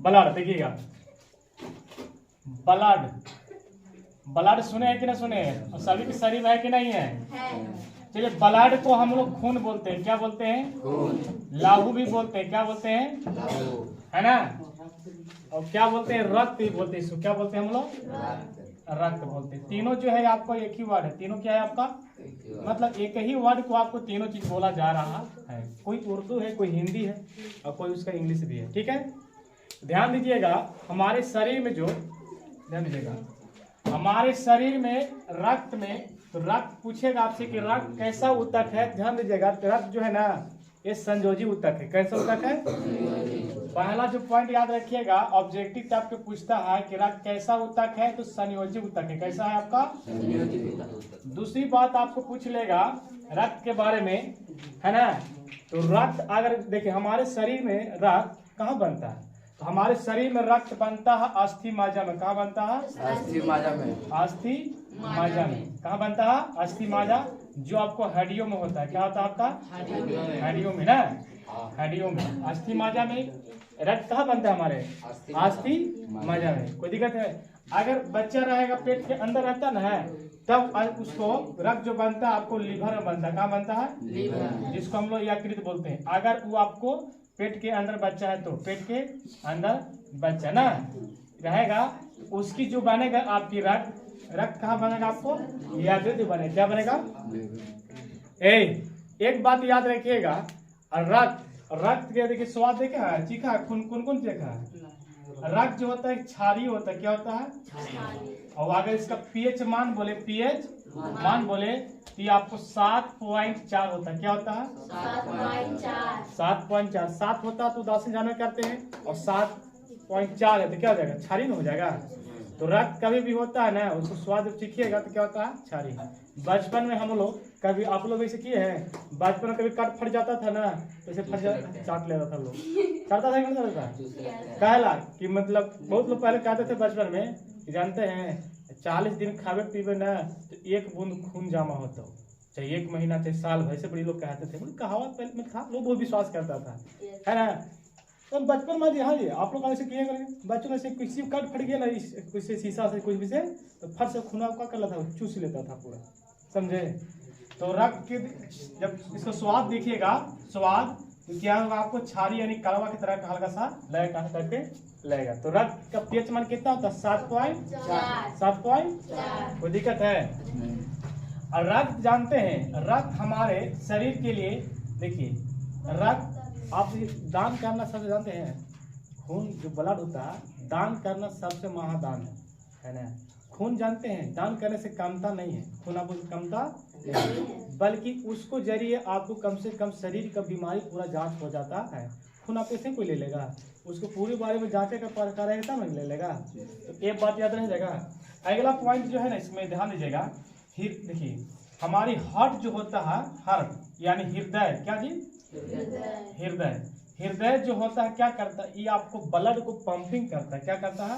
Blood, देखिएगा blood, blood सुने हैं कि ना सुने हैं? और सभी के शरीर में है कि नहीं है? चलिए, ब्लड को हम लोग खून बोलते हैं, क्या बोलते हैं? खून। लाहू भी बोलते हैं, क्या बोलते हैं? लाहू, है ना? और क्या बोलते हैं? रक्त भी बोलते हैं इसको, क्या बोलते हैं हम लोग? रक्त बोलते हैं। तीनों जो है आपको एक ही वर्ड है, तीनों क्या है आपका? मतलब एक ही वर्ड को आपको तीनों चीज बोला जा रहा है। कोई उर्दू है, कोई हिंदी है और कोई उसका इंग्लिश भी है, ठीक है? ध्यान दीजिएगा, हमारे शरीर में जो, ध्यान दीजिएगा, हमारे शरीर में रक्त में, तो रक्त पूछेगा आपसे कि रक्त कैसा ऊतक है। ध्यान दीजिएगा, रक्त जो है ना, ये संयोजी ऊतक है। कैसा ऊतक है? पहला जो पॉइंट याद रखिएगा, ऑब्जेक्टिव टाइप पे पूछता है कि रक्त कैसा ऊतक है, तो संयोजी ऊतक है। कैसा है आपका? दूसरी बात आपको पूछ लेगा रक्त के बारे में, है ना? तो रक्त अगर देखिए, हमारे शरीर में रक्त कहाँ बनता है? तो हमारे शरीर में रक्त बनता है अस्थि माजा में। कहाँ बनता है? अस्थि माजा में। अस्थि माजा में कहाँ बनता है? अस्थि माजा, जो आपको हड्डियों में होता है। क्या होता है आपका? हड्डियों में ना, हड्डियों में। अस्थि माजा में रक्त कहाँ बनता है? हमारे अस्थि माजा में। कोई दिक्कत है? अगर बच्चा रहेगा पेट के अंदर रहता ना है, तब उसको रक्त जो बनता है आपको लीवर में बनता है। कहाँ बनता है? लीवर, जिसको हम लोग यकृत बोलते हैं। अगर वो आपको पेट के अंदर बच्चा है, तो पेट के अंदर बच्चा ना रहेगा, उसकी जो बनेगा आपकी रक्त, रक्त कहाँ बनेगा आपको? यकृत बने। क्या बनेगा? एक बात याद रखिएगा, रक्त के देखिए स्वाद देखा है, चीखा है, कौन देखा है? रक्त जो होता है क्षारीय होता है। क्या होता है? और अगर इसका पीएच मान बोले, पीएच मान बोले, तो ये आपको 7.4 होता है। क्या होता है? 7.4। 7 होता है तो उदासीन जानवर करते हैं, और 7.4 है तो क्या हो जाएगा? क्षारीय हो जाएगा। तो रक्त कभी भी होता है ना, उसको स्वाद चीखिएगा तो क्या होता है? क्षारीय। बचपन में हम लोग कभी, आप लोग ऐसे किए हैं? बचपन में कभी कट फट जाता था ना, तो ऐसे फट चाट लेता था लोग, करता था कि नहीं करता था? कहला कि मतलब बहुत लोग पहले कहते थे बचपन में, जानते हैं 40 दिन खावे पीवे ना तो एक बूंद खून जमा होता हो, चाहे 1 महीना चाहे साल भर, से बड़ी लोग कहते थे। कहावत पहले में था, लोग बहुत विश्वास करता था, है ना? तो बचपन में हाँ जी, आप लोग ऐसे किए करेंगे बच्चों में से किसी कट फट गया ना, कुछ से शीशा से कुछ भी से, तो फट से खून क्या कर लेता था? चूस लेता था पूरा, समझे? तो रक्त के जब इसको स्वाद देखिएगा, स्वाद तो क्या होगा आपको? क्षारीय यानी कड़वा की तरह का हल्का सा लय करके लगेगा। तो रक्त का पीएच मान कितना होता है? 7.4। कोई दिक्कत है? और रक्त जानते हैं, रक्त हमारे शरीर के लिए, देखिए रक्त आप दान करना सबसे जानते हैं, खून जो ब्लड होता है दान करना सबसे महादान है ना? खून जानते हैं दान करने से कमता नहीं है, खून आपको कमता नहीं, बल्कि उसको जरिए आपको कम से कम शरीर का बीमारी पूरा जांच हो जाता है। खून आप कैसे कोई ले लेगा? उसको पूरी बारे में जांचे का प्रकार रहेगा तब ले लेगा। तो एक बात याद रह जाएगा। अगला पॉइंट जो है ना, इसमें ध्यान दीजिएगा, देखिए हमारी हार्ट जो होता है, हार्ट यानी हृदय, क्या जी? हृदय। हृदय जो होता है क्या करता है? ये आपको ब्लड को पंपिंग करता है। क्या करता है?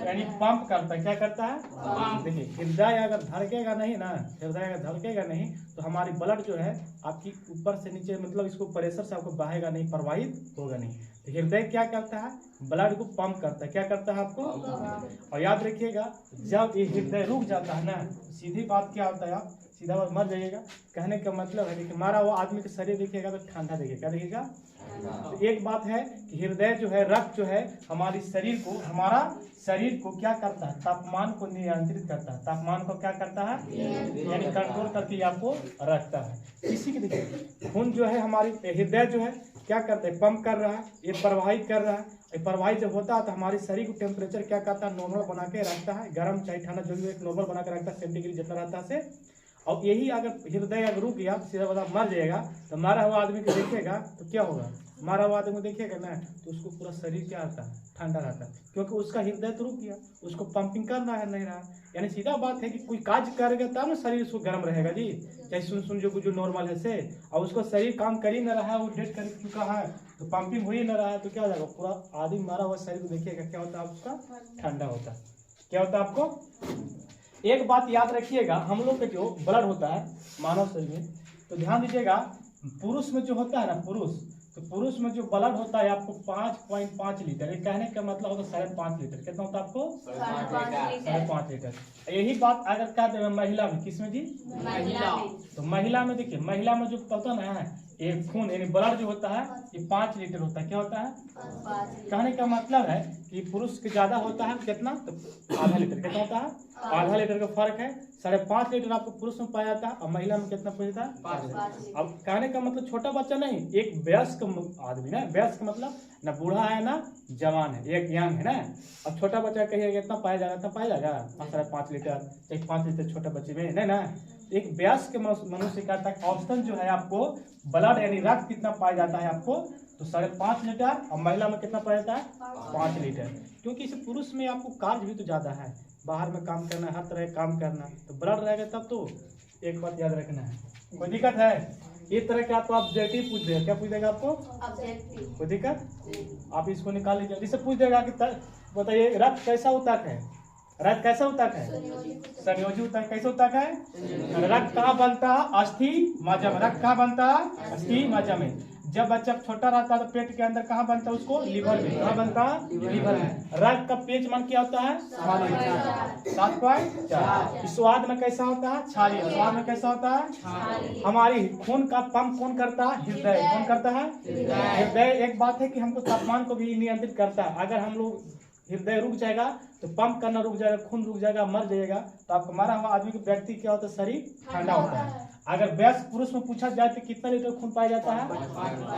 यानी पंप करता है। क्या करता है? देखिए हृदय अगर धड़केगा नहीं ना, हृदय अगर धड़केगा नहीं तो हमारी ब्लड जो है आपकी ऊपर से नीचे, मतलब इसको प्रेशर से आपको बहेगा नहीं, प्रवाहित होगा नहीं। तो हृदय क्या करता है? ब्लड को पंप करता है। क्या करता है आपको? और याद रखिएगा, जब ये हृदय रुक जाता है ना, सीधी बात क्या होता है, आप सीधा बात मर जाइएगा। कहने का मतलब है, देखिए मारा हुआ आदमी का शरीर देखिएगा तो ठंडा देखिएगा। क्या देखिएगा? तो एक बात है कि हृदय जो है, रक्त जो है हमारी शरीर को, हमारा शरीर को क्या करता है? तापमान को नियंत्रित करता है। तापमान को क्या करता है? यानी कंट्रोल करके आपको रखता है। इसी के देखिए खून जो है, हमारी हृदय जो है क्या करता है? पंप कर रहा है, ये प्रवाहित कर रहा है। ये प्रवाहित जब होता है तो हमारे शरीर को टेम्परेचर क्या करता है? नॉर्मल बना के रखता है, गर्म चाहे ठंडा जो भी एक नॉर्मल बना के रखता है, सेंटीग्रेड जितना रहता है से। और यही अगर हृदय अगर रुक गया, सीधा बता मर जाएगा। तो मारा हुआ आदमी को देखेगा तो क्या होगा? मारा हुआ आदमी को देखेगा ना तो उसको पूरा शरीर क्या आता है? ठंडा रहता है, क्योंकि उसका हृदय तो रुक गया, उसको पंपिंग करना है नहीं रहा। यानी सीधा बात है कि कोई काज करेगा तब ना शरीर उसको गर्म रहेगा जी, चाहे सुन जो नॉर्मल है से, और उसको शरीर काम कर ही न रहा है, वो डेड कर चुका है, तो पंपिंग हो ही न रहा है, तो क्या हो जाएगा? पूरा आदमी मारा हुआ शरीर को देखिएगा क्या होता है? उसका ठंडा होता है। क्या होता है आपको? एक बात याद रखिएगा, हम लोग का जो ब्लड होता है मानव शरीर में, तो ध्यान दीजिएगा, पुरुष में जो होता है ना, पुरुष, तो पुरुष में जो ब्लड होता है आपको 5.5 लीटर, ये कहने का मतलब होता है 5.5 लीटर। कितना होता है आपको? 5.5 लीटर। यही बात अगर कहते हैं महिला में, किसमें जी? महिला। तो महिला में देखिए, महिला में जो पता ना है ये खून यानी ब्लड जो होता है ये 5 लीटर होता है। क्या होता है? कहने का मतलब है कि पुरुष के ज्यादा होता है कितना, तो आधा लीटर। कितना होता है? आधा लीटर का फर्क है। 5.5 लीटर आपको पुरुष में पाया जाता है और महिला में कितना पाया जाता है? 5। अब कहने का मतलब छोटा बच्चा नहीं, एक वयस्क आदमी ना, वयस्क मतलब ना बूढ़ा है ना जवान है, एक यंग है ना। अब छोटा बच्चा कहिएगा कितना पाया जाएगा, इतना पाया जाएगा 5.5 लीटर, 5 लीटर छोटे बच्चे में नहीं ना। एक वयस्क मनुष्य का तक औसतन जो है आपको ब्लड यानी रक्त कितना पाया जाता है आपको, तो 5.5 लीटर, और महिला में कितना पाया जाता है? 5 लीटर। क्योंकि इस पुरुष में आपको कार्य भी तो ज्यादा है, बाहर में काम करना, हर तरह काम करना, तो ब्लड रहेगा तब तो। एक बात याद रखना है, कोई दिक्कत है? इस तरह के आपको ऑब्जेक्टिव पूछ देगा। क्या पूछ देगा आपको? ऑब्जेक्टिव। कोई दिक्कत? आप इसको निकाल लीजिए। जैसे पूछ देगा कि बताइए रक्त कैसा ऊतक है? रक्त कैसा ऊतक है? संयोजी ऊतक। कैसे ऊतक है? रक्त कहाँ बनता है? अस्थि मज्जा में। रक्त कहाँ बनता है? अस्थि मज्जा में। जब बच्चा छोटा रहता है तो पेट के अंदर कहाँ बनता है? उसको लिवर में। कहाँ बनता है? लिवर में। रक्त का पेच मन क्या होता है? 7.4। स्वाद में कैसा होता है? क्षारीय। स्वाद में कैसा होता है? हमारी खून का पंप कौन करता है? हृदय। कौन करता है? हृदय। एक बात है कि हमको तापमान को भी नियंत्रित करता है। अगर हम लोग हृदय रुक जाएगा तो पंप करना रुक जाएगा, खून रुक जाएगा, मर जाएगा, तो आपको मरा हुआ आदमी के व्यक्ति क्या होता है? शरीर ठंडा होता है। अगर वयस्क पुरुष में पूछा जाए तो कितना लीटर खून पाया जाता है?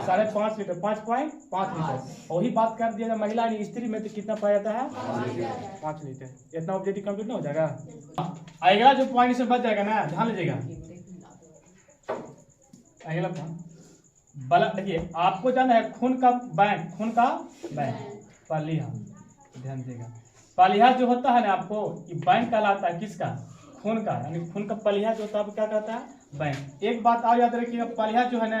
5.5 लीटर। 5.5 लीटर। वही बात कर दिया जाए महिला यानी स्त्री में तो कितना पाया जाता है? 5 लीटर। इतना ऑब्जेक्टिव कंप्लीट नहीं हो जाएगा? अगला जो पॉइंट से बच जाएगा ना, ध्यान लीजिएगा। अगला पॉइंट देखिए, आपको जाना है खून का बैंक। खून का बैंक पलिहा, ध्यान देगा। पलिहा जो होता है ना आपको, ये बैंक कहलाता है किसका? खून का। यानी खून का पलिहा जो होता है क्या कहता है? बैंक। एक बात और याद रखिएगा, पलिहा जो है ना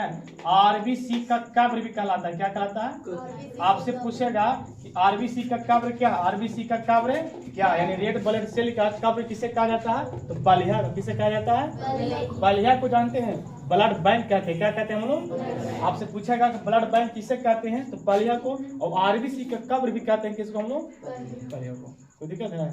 आरबीसी का कब्र भी कहलाता है। क्या कहलाता है? आपसे पूछेगा कि आरबीसी का कब्र क्या? आरबीसी का कब्र क्या यानी रेड ब्लड सेल का कब्र किसे कहा जाता है? तो पलिहा। किसे कहा जाता है? पलिहा को जानते हैं ब्लड बैंक कहते हैं। क्या कहते हैं हम लोग? आपसे पूछेगा कि ब्लड बैंक किसे कहते हैं, तो पलिहा को। और आरबीसी का कब्र भी कहते हैं किसको हम लोग? पलिहा को। कोई दिक्कत है?